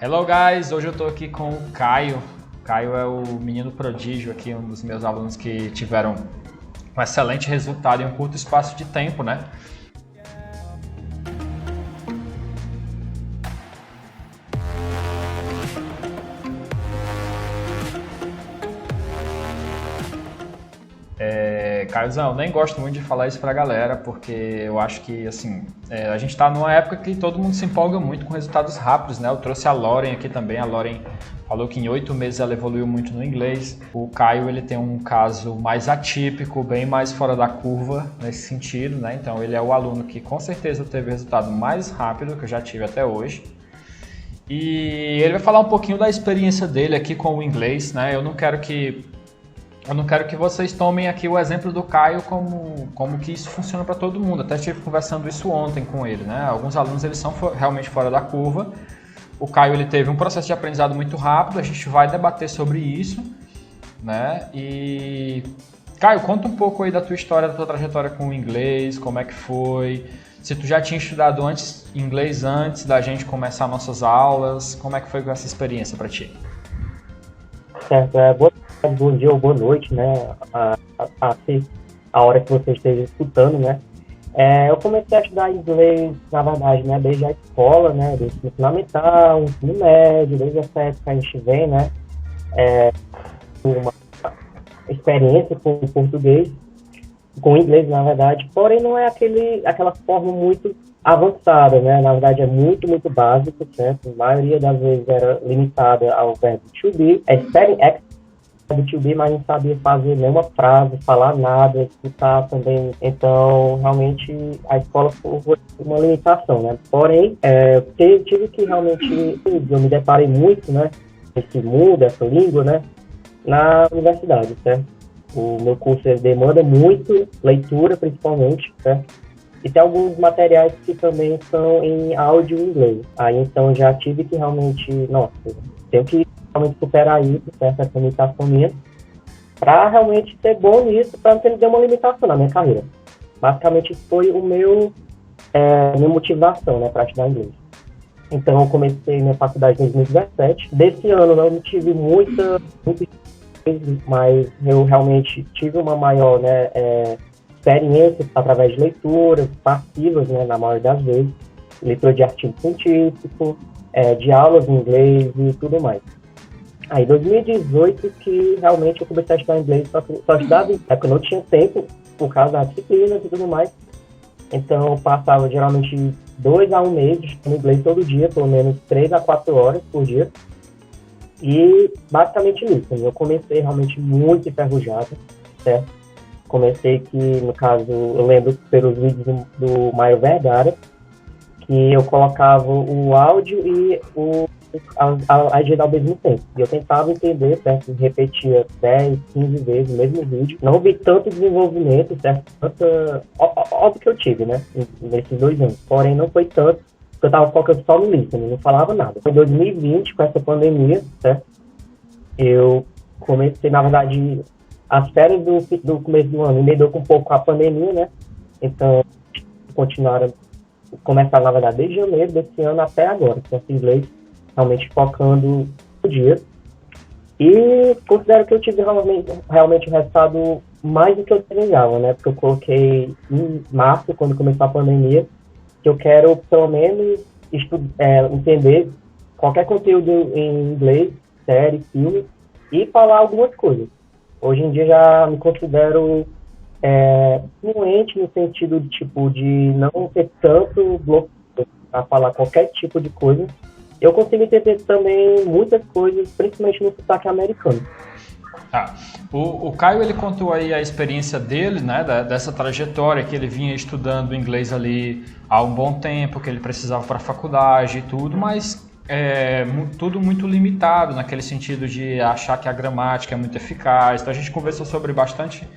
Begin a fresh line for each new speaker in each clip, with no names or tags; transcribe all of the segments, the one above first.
Hello guys, hoje eu estou aqui com o Caio. O Caio é o menino prodígio aqui, um dos meus alunos que tiveram um excelente resultado em um curto espaço de tempo, né? Caiozão, nem gosto muito de falar isso pra galera, porque eu acho que, assim, a gente tá numa época que todo mundo se empolga muito com resultados rápidos, né? Eu trouxe a Lauren aqui também, a Lauren falou que em 8 meses ela evoluiu muito no inglês. O Caio, ele tem um caso mais atípico, bem mais fora da curva nesse sentido, né? Então ele é o aluno que com certeza teve o resultado mais rápido que eu já tive até hoje. E ele vai falar um pouquinho da experiência dele aqui com o inglês, né? Eu não quero que vocês tomem aqui o exemplo do Caio como que isso funciona para todo mundo. Até estive conversando isso ontem com ele, né? Alguns alunos eles são realmente fora da curva. O Caio ele teve um processo de aprendizado muito rápido. A gente vai debater sobre isso, né? E Caio, conta um pouco aí da tua história, da tua trajetória com o inglês, como é que foi? Se tu já tinha estudado inglês antes da gente começar nossas aulas, como é que foi essa experiência para ti?
Certo, bom dia ou boa noite, né? A hora que você esteja escutando, né? Eu comecei a estudar inglês, na verdade, né? Desde a escola, né? Desde o ensino fundamental, ensino médio, desde essa época a gente vem, né? Uma experiência com o português, com o inglês, na verdade. Porém, não é aquela forma muito avançada, né? Na verdade, é muito, muito básico, certo? A maioria das vezes era limitada ao verbo to be, spelling to be, mas não sabia fazer nenhuma frase, falar nada, escutar também. Então, realmente, a escola foi uma limitação, né? Porém, eu tive que realmente, eu me deparei muito, né? Esse mundo, essa língua, né? Na universidade, certo? O meu curso demanda muito leitura, principalmente, certo? E tem alguns materiais que também são em áudio em inglês. Aí, então, já tive que realmente, tenho que realmente superar isso, certo? Essa limitação minha, para realmente ser bom nisso, para não ter uma limitação na minha carreira. Basicamente, isso foi minha motivação, né, para estudar inglês. Então, eu comecei minha faculdade em 2017. Desse ano, não tive muita mas eu realmente tive uma maior, né, experiência através de leituras passivas, né, na maioria das vezes, leitura de artigo científico, de aulas em inglês e tudo mais. Aí, em 2018, que realmente eu comecei a estudar inglês, só estudava em época, eu não tinha tempo, por causa das disciplinas e tudo mais. Então, eu passava geralmente 2 a 1 mês estudando inglês todo dia, pelo menos 3 a 4 horas por dia. E, basicamente, nisso. Eu comecei realmente muito enferrujado, certo? Comecei que, no caso, eu lembro pelos vídeos do Mário Vergara, que eu colocava o áudio e a legenda ao mesmo tempo. E eu tentava entender, certo? Repetia 10, 15 vezes o mesmo vídeo. Não vi tanto desenvolvimento, certo? Óbvio que eu tive, né? Nesses 2 anos. Porém, não foi tanto, porque eu tava focando só no listening, não falava nada. Em 2020, com essa pandemia, certo? Eu comecei, na verdade, as férias do começo do ano emendou com um pouco a pandemia, né? Então, começaram, na verdade, desde janeiro desse ano até agora, certo? Inglês, realmente focando no dia. E considero que eu tive realmente um resultado mais do que eu desejava, né? Porque eu coloquei em março, quando começou a pandemia, que eu quero, pelo menos, entender qualquer conteúdo em inglês, série, filme, e falar algumas coisas. Hoje em dia já me considero fluente no sentido de não ter tanto bloqueio a falar qualquer tipo de coisa. Eu consigo entender também muitas coisas, principalmente no sotaque americano.
O Caio, ele contou aí a experiência dele, né, dessa trajetória, que ele vinha estudando inglês ali há um bom tempo, que ele precisava para a faculdade e tudo, mas tudo muito limitado, naquele sentido de achar que a gramática é muito eficaz. Então a gente conversou sobre bastante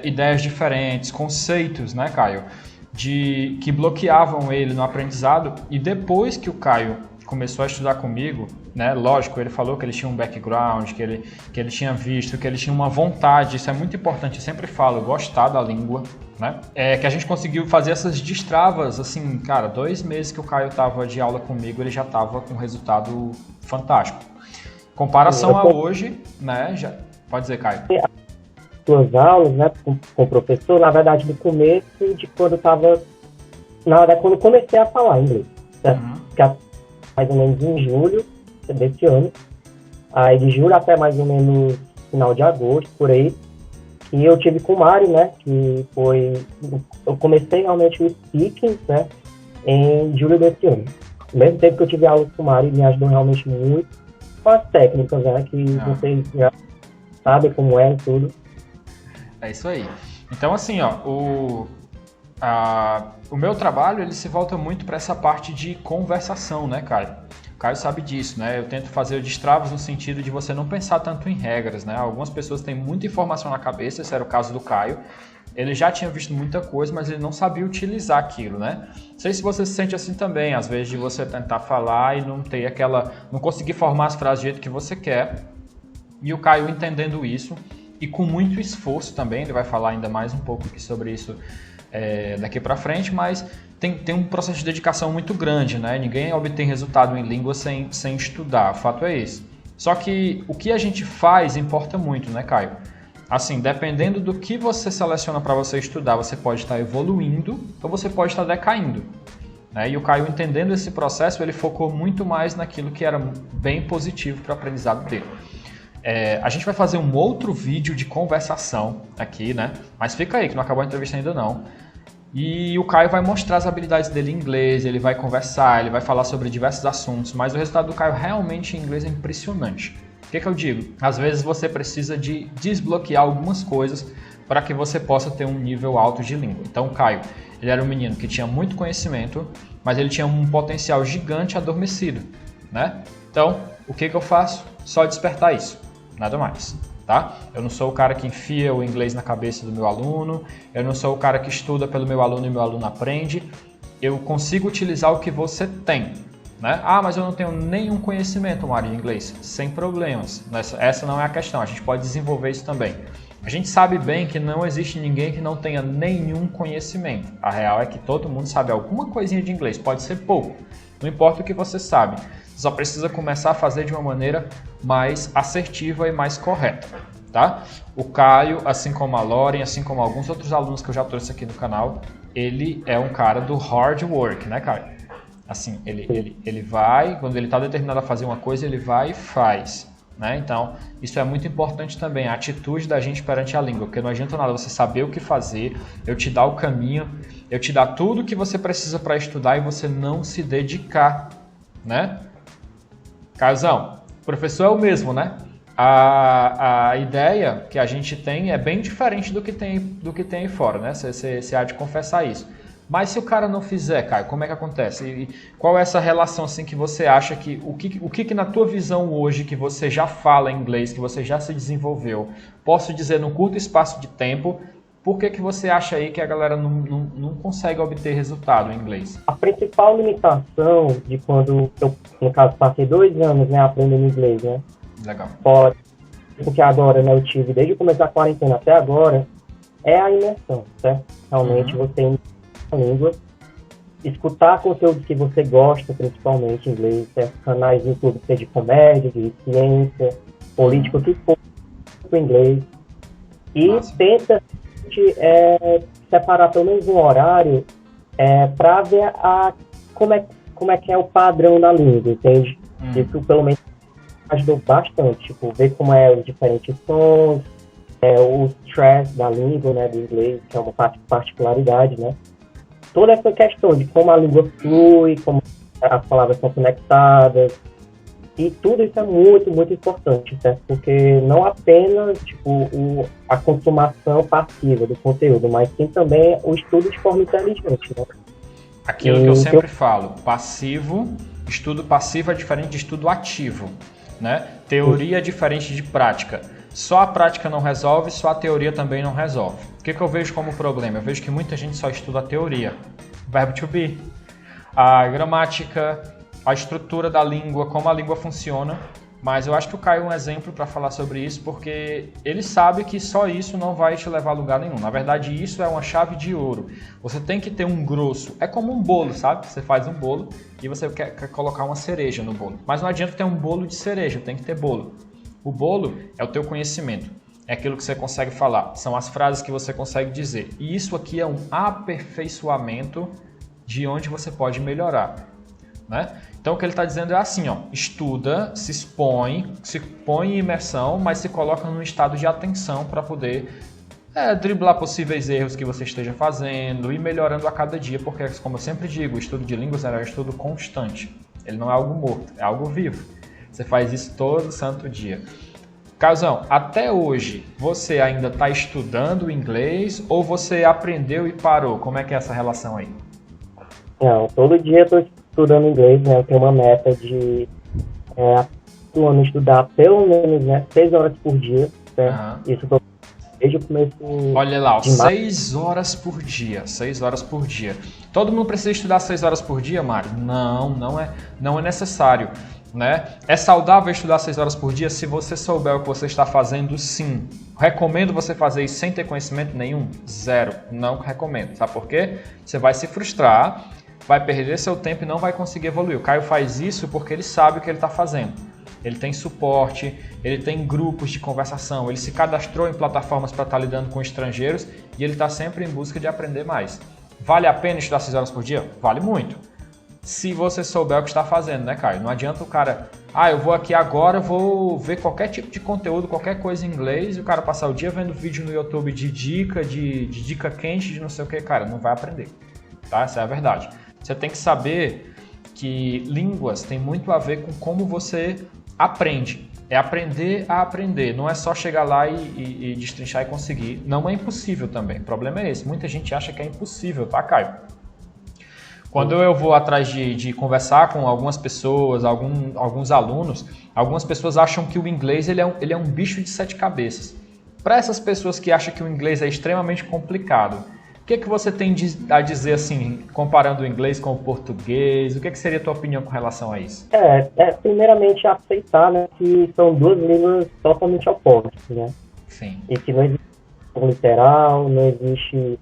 ideias diferentes, conceitos, né, Caio, que bloqueavam ele no aprendizado. E depois que o Caio começou a estudar comigo, né? Lógico, ele falou que ele tinha um background, que ele tinha visto, que ele tinha uma vontade, isso é muito importante, eu sempre falo, gostar da língua, né? Que a gente conseguiu fazer essas destravas, assim, cara, 2 meses que o Caio tava de aula comigo, ele já tava com um resultado fantástico. Comparação a hoje, né? Pode dizer, Caio.
Suas aulas, né, com o professor, na verdade, no começo de quando eu tava, na verdade, quando eu comecei a falar inglês, certo? Mais ou menos em julho desse ano, aí de julho até mais ou menos final de agosto, por aí, que eu tive com o Mário, né, que foi, eu comecei realmente o speaking, né, em julho desse ano. Ao mesmo tempo que eu tive aula com o Mário, ele me ajudou realmente muito com as técnicas, né, que vocês já sabem como é e tudo.
É isso aí. Então, assim, ó, o meu trabalho, ele se volta muito para essa parte de conversação, né, Caio? O Caio sabe disso, né? Eu tento fazer destravos no sentido de você não pensar tanto em regras, né? Algumas pessoas têm muita informação na cabeça, esse era o caso do Caio. Ele já tinha visto muita coisa, mas ele não sabia utilizar aquilo, né? Não sei se você se sente assim também, às vezes de você tentar falar e não ter não conseguir formar as frases do jeito que você quer. E o Caio entendendo isso, e com muito esforço também, ele vai falar ainda mais um pouco aqui sobre isso daqui para frente, mas tem um processo de dedicação muito grande, né? Ninguém obtém resultado em língua sem estudar, o fato é esse. Só que o que a gente faz importa muito, né, Caio? Assim, dependendo do que você seleciona para você estudar, você pode estar evoluindo ou você pode estar decaindo. Né? E o Caio, entendendo esse processo, ele focou muito mais naquilo que era bem positivo para o aprendizado dele. A gente vai fazer um outro vídeo de conversação aqui, né? Mas fica aí, que não acabou a entrevista ainda não. E o Caio vai mostrar as habilidades dele em inglês, ele vai conversar, ele vai falar sobre diversos assuntos, mas o resultado do Caio realmente em inglês é impressionante. O que eu digo? Às vezes você precisa de desbloquear algumas coisas para que você possa ter um nível alto de língua. Então o Caio, ele era um menino que tinha muito conhecimento, mas ele tinha um potencial gigante adormecido, né? Então, o que eu faço? Só despertar isso, nada mais. Tá? Eu não sou o cara que enfia o inglês na cabeça do meu aluno, eu não sou o cara que estuda pelo meu aluno e meu aluno aprende, eu consigo utilizar o que você tem, né? Ah, mas eu não tenho nenhum conhecimento, Mário, de inglês, sem problemas, essa não é a questão, a gente pode desenvolver isso também. A gente sabe bem que não existe ninguém que não tenha nenhum conhecimento, a real é que todo mundo sabe alguma coisinha de inglês, pode ser pouco, não importa o que você sabe. Você só precisa começar a fazer de uma maneira mais assertiva e mais correta, tá? O Caio, assim como a Lauren, assim como alguns outros alunos que eu já trouxe aqui no canal, ele é um cara do hard work, né, Caio? Assim, ele vai, quando ele está determinado a fazer uma coisa, ele vai e faz, né? Então, isso é muito importante também, a atitude da gente perante a língua, porque não adianta nada você saber o que fazer, eu te dar o caminho, eu te dar tudo o que você precisa para estudar e você não se dedicar, né? Caiozão, o professor é o mesmo, né? A ideia que a gente tem é bem diferente do que tem aí fora, né? Você há de confessar isso. Mas se o cara não fizer, Caio, como é que acontece? E qual é essa relação assim que você acha que o que na tua visão hoje que você já fala inglês, que você já se desenvolveu, posso dizer num curto espaço de tempo, por que você acha aí que a galera não consegue obter resultado em inglês?
A principal limitação de quando eu, no caso, passei 2 anos, né, aprendendo inglês, né?
Legal.
Porque agora, né, eu tive, desde começar a quarentena até agora, é a imersão, certo? Realmente você entende a língua, escutar conteúdo que você gosta, principalmente em inglês, certo? Canais no YouTube, seja de comédia, de ciência, política, o que for, em inglês. E tenta separar pelo menos um horário para ver como é que é o padrão da língua, entende? Isso pelo menos ajudou bastante, tipo, ver como é os diferentes sons, o stress da língua, né, do inglês, que é uma particularidade, né? Toda essa questão de como a língua flui, como as palavras são conectadas, e tudo isso é muito, muito importante, certo? Porque não apenas tipo, a consumação passiva do conteúdo, mas sim também o estudo de forma inteligente, né?
Aquilo que eu sempre falo, estudo passivo é diferente de estudo ativo, né? Teoria é diferente de prática. Só a prática não resolve, só a teoria também não resolve. O que eu vejo como problema? Eu vejo que muita gente só estuda a teoria. Verbo to be, a gramática, a estrutura da língua, como a língua funciona, mas eu acho que o Caio é um exemplo para falar sobre isso, porque ele sabe que só isso não vai te levar a lugar nenhum. Na verdade, isso é uma chave de ouro. Você tem que ter um grosso. É como um bolo, sabe? Você faz um bolo e você quer colocar uma cereja no bolo. Mas não adianta ter um bolo de cereja, tem que ter bolo. O bolo é o teu conhecimento. É aquilo que você consegue falar. São as frases que você consegue dizer. E isso aqui é um aperfeiçoamento de onde você pode melhorar, né? Então o que ele está dizendo é assim, ó, estuda, se põe em imersão, mas se coloca num estado de atenção para poder driblar possíveis erros que você esteja fazendo e melhorando a cada dia, porque, como eu sempre digo, o estudo de línguas é um estudo constante. Ele não é algo morto, é algo vivo. Você faz isso todo santo dia. Caizão, até hoje, você ainda está estudando inglês ou você aprendeu e parou? Como é que é essa relação aí?
Não, todo dia eu estou estudando inglês, né? Eu tenho uma meta de todo ano estudar pelo menos, né, 6 horas por dia, né? Isso desde o começo.
Olha lá, 6 horas por dia, 6 horas por dia. Todo mundo precisa estudar 6 horas por dia, Mário? Não é necessário, né? É saudável estudar 6 horas por dia se você souber o que você está fazendo, sim. Recomendo você fazer isso sem ter conhecimento nenhum? Zero, não recomendo. Sabe por quê? Você vai se frustrar, vai perder seu tempo e não vai conseguir evoluir. O Caio faz isso porque ele sabe o que ele está fazendo. Ele tem suporte, ele tem grupos de conversação, ele se cadastrou em plataformas para estar lidando com estrangeiros e ele está sempre em busca de aprender mais. Vale a pena estudar 6 horas por dia? Vale muito. Se você souber o que está fazendo, né, Caio? Não adianta o cara, eu vou aqui agora, vou ver qualquer tipo de conteúdo, qualquer coisa em inglês, e o cara passar o dia vendo vídeo no YouTube de dica quente, de não sei o que, cara, não vai aprender. Tá? Essa é a verdade. Você tem que saber que línguas tem muito a ver com como você aprende. É aprender a aprender. Não é só chegar lá e destrinchar e conseguir. Não é impossível também. O problema é esse. Muita gente acha que é impossível, tá, Caio? Quando eu vou atrás de conversar com algumas pessoas, alguns alunos, algumas pessoas acham que o inglês ele é um bicho de 7 cabeças. Para essas pessoas que acham que o inglês é extremamente complicado, o que você tem a dizer, assim, comparando o inglês com o português? O que seria a tua opinião com relação a isso?
Primeiramente, aceitar, né, que são duas línguas totalmente opostas, né?
Sim.
E que não existe literal, não existe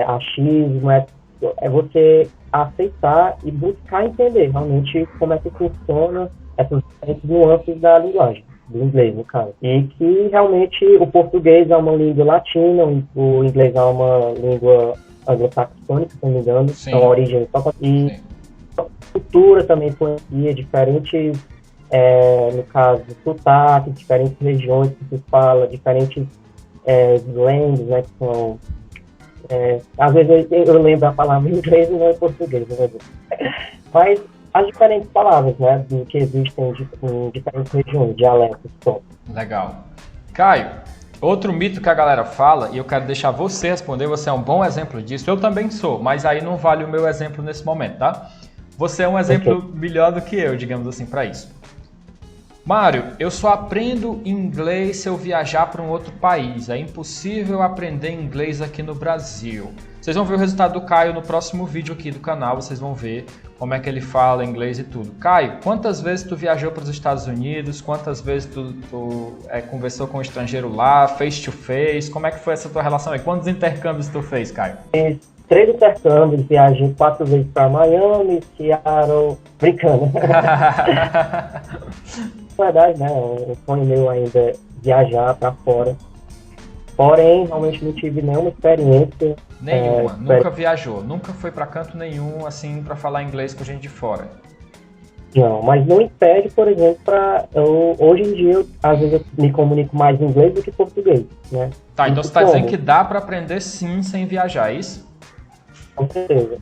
achismo, é você aceitar e buscar entender realmente como é que funciona essas diferentes nuances da linguagem, do inglês, no caso. E que realmente o português é uma língua latina, o inglês é uma língua anglo-saxônica, se não me engano, são origens e a cultura também influencia diferentes, no caso, sotaques, diferentes regiões que se fala, diferentes slangs, né, que são... às vezes eu lembro a palavra em inglês e não em português, mas as diferentes palavras, né, que existem em diferentes regiões, dialetos.
Legal. Caio, outro mito que a galera fala, e eu quero deixar você responder, você é um bom exemplo disso, eu também sou, mas aí não vale o meu exemplo nesse momento, tá? Você é um exemplo melhor do que eu, digamos assim, para isso. Mário, eu só aprendo inglês se eu viajar para um outro país. É impossível aprender inglês aqui no Brasil. Vocês vão ver o resultado do Caio no próximo vídeo aqui do canal. Vocês vão ver como é que ele fala inglês e tudo. Caio, quantas vezes tu viajou para os Estados Unidos? Quantas vezes tu conversou com um estrangeiro lá, face to face? Como é que foi essa tua relação aí? Quantos intercâmbios tu fez, Caio?
3 intercâmbios, viajei 4 vezes para Miami, Seattle, brincando. Na verdade, né, o sonho meu ainda é viajar para fora. Porém, realmente não tive nenhuma experiência.
Nenhuma, nunca viajou, nunca foi para canto nenhum, assim, para falar inglês com gente de fora.
Não, mas não impede, por exemplo, hoje em dia, às vezes eu me comunico mais em inglês do que português, né?
Tá, então você está dizendo que dá para aprender sim sem viajar, é isso?
Com certeza.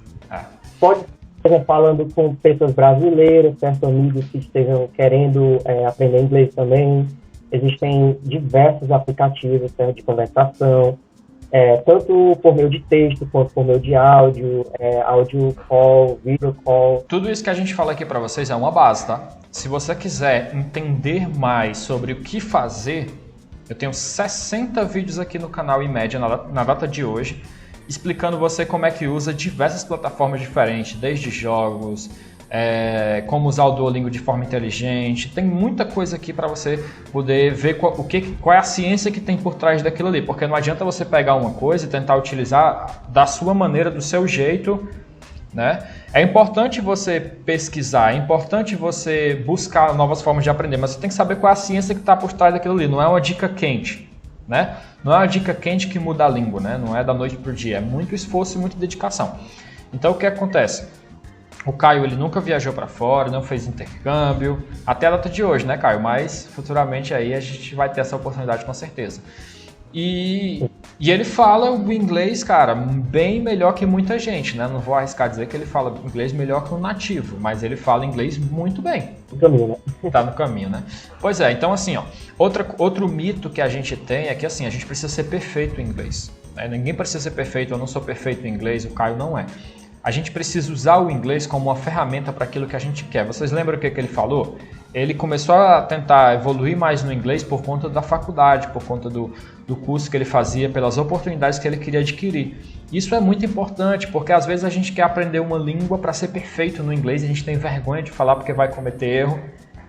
Pode estar falando com pessoas brasileiras, certos amigos que estejam querendo aprender inglês também. Existem diversos aplicativos, certo, de conversação, tanto por meio de texto quanto por meio de áudio, áudio call, video call.
Tudo isso que a gente fala aqui para vocês é uma base, tá? Se você quiser entender mais sobre o que fazer, eu tenho 60 vídeos aqui no canal em média na data de hoje, explicando você como é que usa diversas plataformas diferentes, desde jogos, como usar o Duolingo de forma inteligente. Tem muita coisa aqui para você poder ver qual é a ciência que tem por trás daquilo ali, porque não adianta você pegar uma coisa e tentar utilizar da sua maneira, do seu jeito, né? É importante você pesquisar, é importante você buscar novas formas de aprender, mas você tem que saber qual é a ciência que está por trás daquilo ali. Não é uma dica quente, né? Não é uma dica quente que muda a língua, né? Não é da noite para o dia, é muito esforço e muita dedicação. Então o que acontece? O Caio, ele nunca viajou para fora, não fez intercâmbio, até a data de hoje, né, Caio? Mas futuramente aí a gente vai ter essa oportunidade com certeza. E ele fala o inglês, cara, bem melhor que muita gente, né? Não vou arriscar dizer que ele fala inglês melhor que um nativo, mas ele fala inglês muito bem.
No caminho, né?
Tá no caminho, né? Pois é, então assim, ó, outro mito que a gente tem é que assim, a gente precisa ser perfeito em inglês. Né? Ninguém precisa ser perfeito, eu não sou perfeito em inglês, o Caio não é. A gente precisa usar o inglês como uma ferramenta para aquilo que a gente quer. Vocês lembram o que ele falou? Ele começou a tentar evoluir mais no inglês por conta da faculdade, por conta do curso que ele fazia, pelas oportunidades que ele queria adquirir. Isso é muito importante, porque às vezes a gente quer aprender uma língua para ser perfeito no inglês e a gente tem vergonha de falar porque vai cometer erro.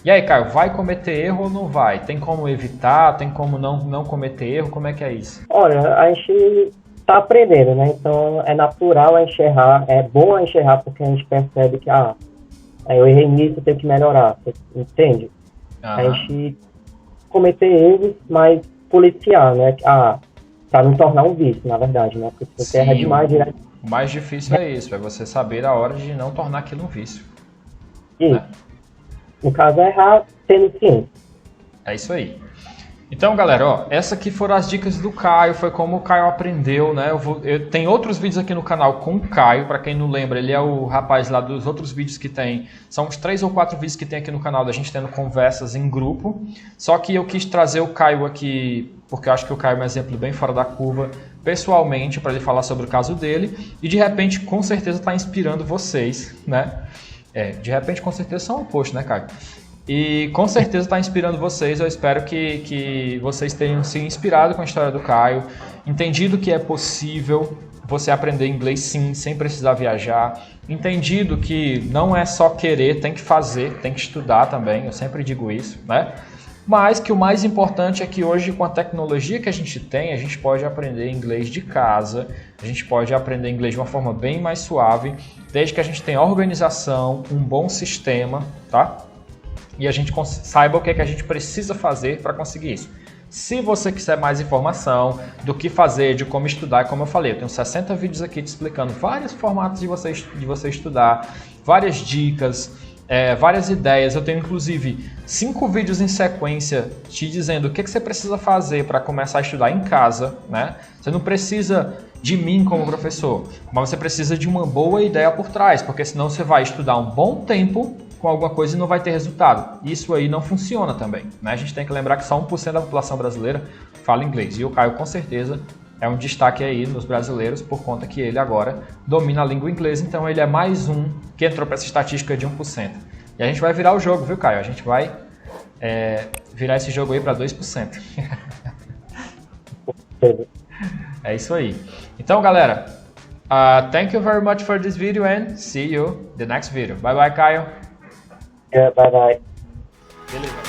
E aí, Caio, vai cometer erro ou não vai? Tem como evitar? Tem como não cometer erro? Como é que é isso?
Olha, a gente tá aprendendo, né? Então é natural a gente errar, é bom a gente errar porque a gente percebe que, eu errei nisso, eu tenho que melhorar, entende? A gente cometer erros, mas policiar, né? Pra não tornar um vício, na verdade, né? Porque se você erra demais, direto.
O mais difícil é isso, é você saber a hora de não tornar aquilo um vício.
Isso.
Né?
No caso, é errar tendo ciência.
É isso aí. Então, galera, ó, essa aqui foram as dicas do Caio, foi como o Caio aprendeu, né? Tem outros vídeos aqui no canal com o Caio, para quem não lembra, ele é o rapaz lá dos outros vídeos que tem, são uns 3 ou 4 vídeos que tem aqui no canal da gente tendo conversas em grupo, só que eu quis trazer o Caio aqui, porque eu acho que o Caio é um exemplo bem fora da curva, pessoalmente, para ele falar sobre o caso dele, e de repente, com certeza, está inspirando vocês, né? De repente, com certeza, são o oposto, né, Caio? E com certeza está inspirando vocês, eu espero que vocês tenham se inspirado com a história do Caio, entendido que é possível você aprender inglês sim, sem precisar viajar, entendido que não é só querer, tem que fazer, tem que estudar também, eu sempre digo isso, né? Mas que o mais importante é que hoje, com a tecnologia que a gente tem, a gente pode aprender inglês de casa, a gente pode aprender inglês de uma forma bem mais suave, desde que a gente tenha organização, um bom sistema, tá? E a gente saiba o que a gente precisa fazer para conseguir isso. Se você quiser mais informação do que fazer, de como estudar, como eu falei, eu tenho 60 vídeos aqui te explicando vários formatos de você estudar, várias dicas, várias ideias. Eu tenho inclusive 5 vídeos em sequência te dizendo o que você precisa fazer para começar a estudar em casa, né? Você não precisa de mim como professor, mas você precisa de uma boa ideia por trás, porque senão você vai estudar um bom tempo com alguma coisa e não vai ter resultado. Isso aí não funciona também, né? A gente tem que lembrar que só 1% da população brasileira fala inglês. E o Caio, com certeza, é um destaque aí nos brasileiros, por conta que ele agora domina a língua inglesa, então ele é mais um que entrou para essa estatística de 1%. E a gente vai virar o jogo, viu, Caio? A gente vai virar esse jogo aí para 2%. É isso aí. Então, galera, thank you very much for this video and see you the next video. Bye bye, Caio.
Bye bye.
Beleza.